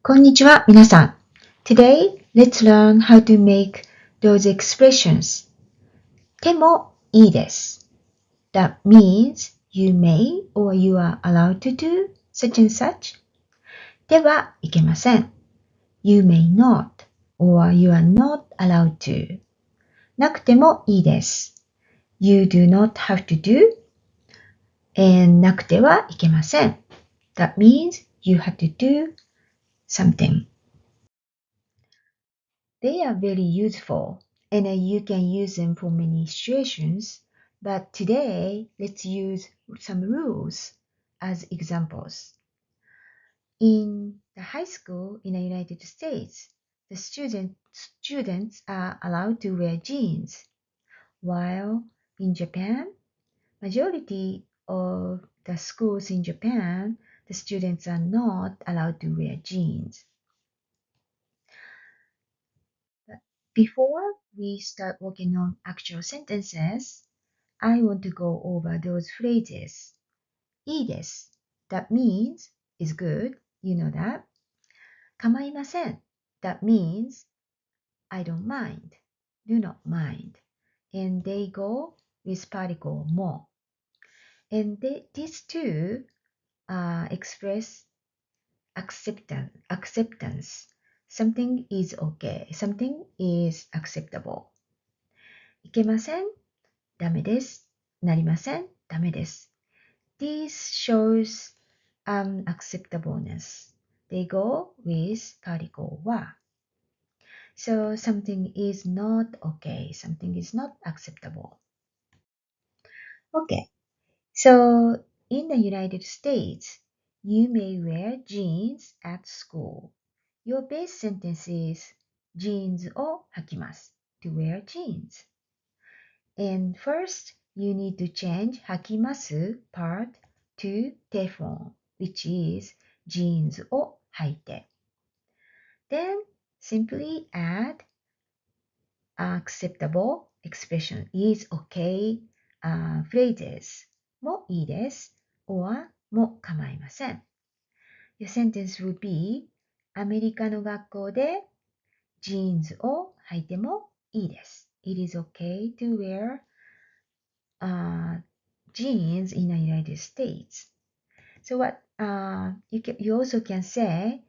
こんにちは、皆さん。Today, let's learn how to make those expressions. でもいいです。That means you may or you are allowed to do such and such. ではいけません。You may not or you are not allowed to. なくてもいいです。You do not have to do. and なくてはいけません。That means you have to do something.They are very useful and you can use them for many situations, but today let's use some rules as examples. In the high school in the United States, the students are allowed to wear jeans, while in Japan, majority of the schools in Japan, the students are not allowed to wear jeans.Before we start working on actual sentences, I want to go over those phrases. いいです。That means is good. You know that. 構いません。That means I don't mind. Do not mind. And they go with particle も。And these two express acceptance. Something is okay. Something is acceptable. いけません。ダメです。なりません。ダメです。This shows unacceptableness. They go with particle は。So something is not okay. Something is not acceptable. Okay. So in the United States, you may wear jeans at school. Your base sentence is jeans を履きます。To wear jeans. And first, you need to change 履きます part to 手本 which is jeans を履いて。Then, simply add acceptable expression is okay phrases もいいです or も構いません。Your sentence would be アメリカの学校でジーンズを履いてもいいです。It is okay to wear jeans in the United States. So what you also can say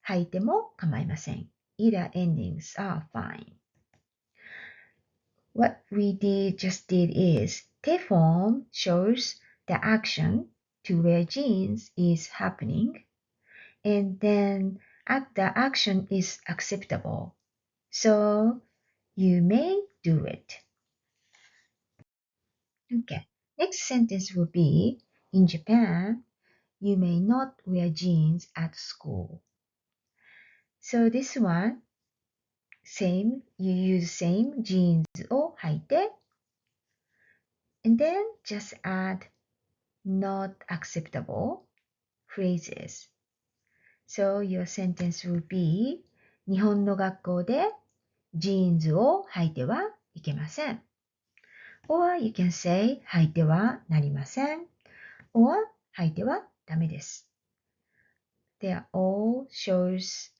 履いても構いません。Either endings are fine. What we just did is 手 form shows the action to wear jeans is happening and then the action is acceptable. So you may do it. Okay. Next sentence will be in Japan, you may not wear jeans at school. So this one, you use same jeans を履いて and then just add not acceptable phrases. So your sentence will be 日本の学校でジーンズを履いてはいけません。or you can say 履いてはなりません。or 履いてはダメです。They are all shows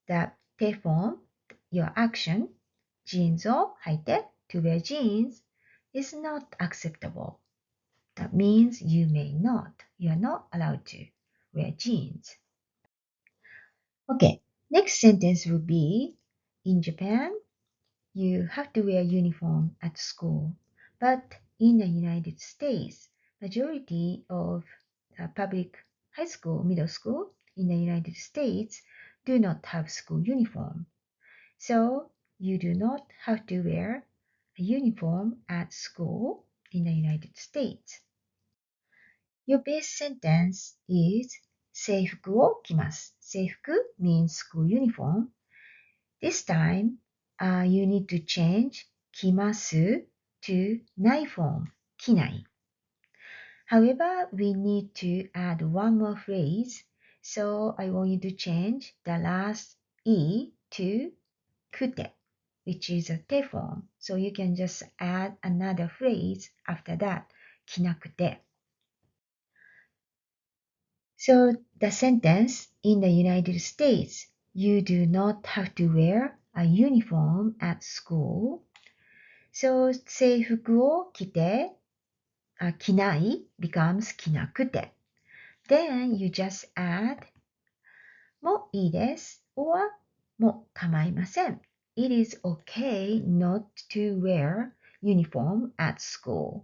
that perform your action. ジーンズを履いて to wear jeans is not acceptable. That means you are not allowed to wear jeans. Okay, next sentence will be in Japan, you have to wear uniform at school. But in the United States, majority of public high school, middle school in the United States do not have school uniform. So you do not have to wear a uniform at school in the United States. Your base sentence is 制服を着ます。制服 means school uniform. This time, you need to change 着ます to ない form 着ない。However, we need to add one more phrase, so I want you to change the last e to くて which is a 手 form. So you can just add another phrase after that 着なくて So the sentence in the United States, you do not have to wear a uniform at school. So 制服を着て、着ない becomes 着なくて。Then you just add もいいです or も構いません。It is okay not to wear uniform at school.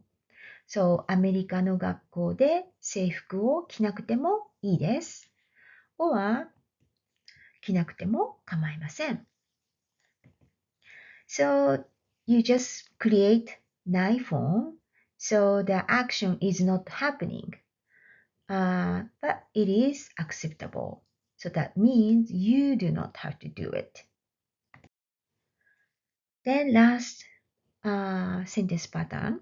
So アメリカの学校で制服を着なくてもいいです。or 着なくても構いません。So you just create nine form, so the action is not happening, but it is acceptable. So that means you do not have to do it. Then last sentence pattern.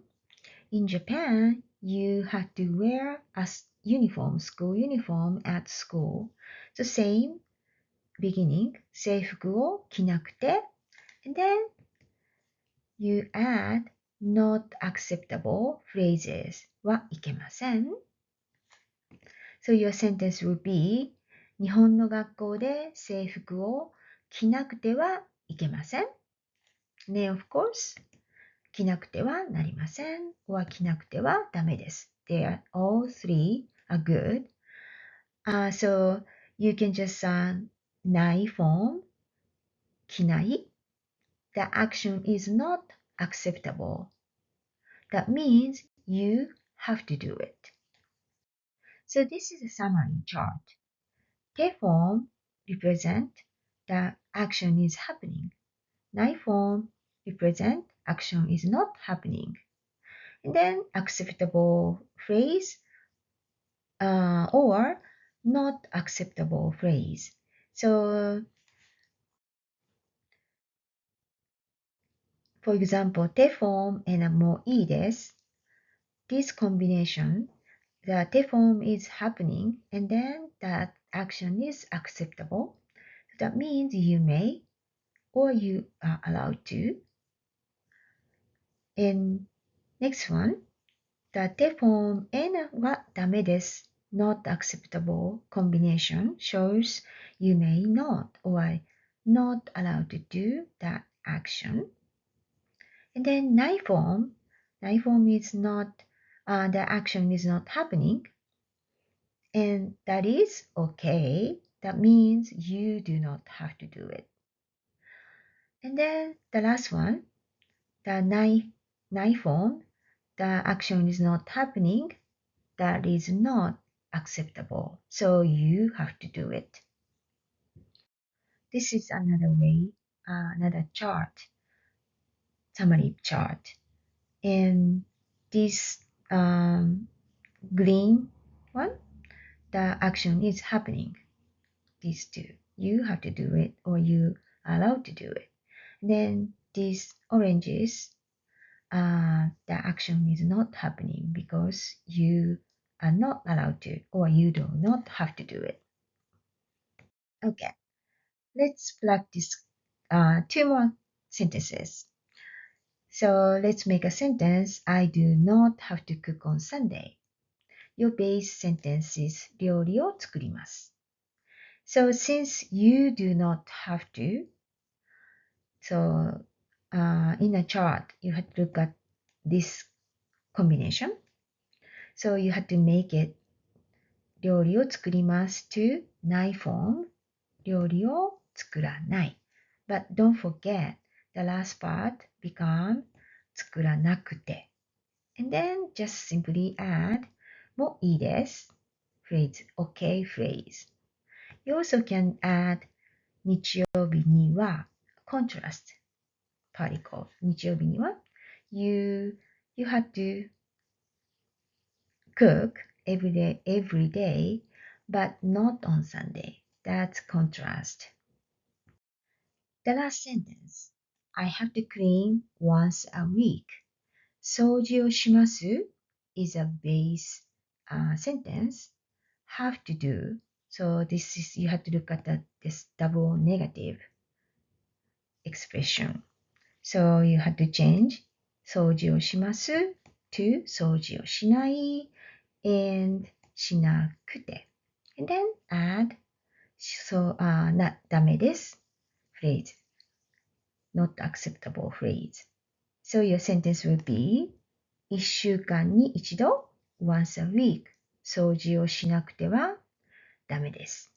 In Japan, you have to wear a uniform, school uniform at school. The same beginning, 制服を着なくて and then you add not acceptable phrases はいけません。So your sentence will be 日本の学校で制服を着なくてはいけません。ね、of course 着なくてはなりません。or 着なくてはダメです。They are all three are good. So you can just ない form 着ない The action is not acceptable. That means you have to do it. So this is a summary chart. Te form represent the action is happening. Nai form represent action is not happening. And then acceptable phrase or not acceptable phrase. So for example, te form and もいいです This combination, the te form is happening and then that action is acceptable. That means you may or you are allowed to. And next one, the te form and はダメです not acceptable combination shows you may not or not allowed to do that action. And then ない form is not, the action is not happening. And that is okay. That means you do not have to do it. And then the last one, the nai form, the action is not happening. That is not acceptable. So you have to do it. This is another way, another chart, summary chart. And this green one, the action is happening. These two. You have to do it or you are allowed to do it. Then these oranges, the action is not happening because you are not allowed to or you do not have to do it. Okay, let's practice two more sentences. So let's make a sentence. I do not have to cook on Sunday. Your base sentence is 料理を作ります。So since you do not have to, so in a chart, you have to look at this combination. So you have to make it 料理を作ります to ない form 料理を作らない But don't forget the last part become 作らなくて And then just simply add もいいです phrase, okay phrase. You also can add 日曜日には contrast particle 日曜日には you have to cook every day, but not on Sunday. That's contrast. The last sentence. I have to clean once a week. 掃除をします is a base sentence. Have to do. So this is, you have to look at this double negative expression. So you have to change 掃除をします to 掃除をしない and しなくて And then add,ダメです phrase, not acceptable phrase. So your sentence will be, 1週間に一度 once a week 掃除をしなくてはダメです。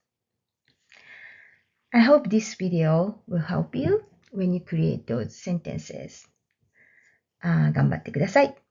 I hope this video will help you when you create those sentences. 頑張ってください。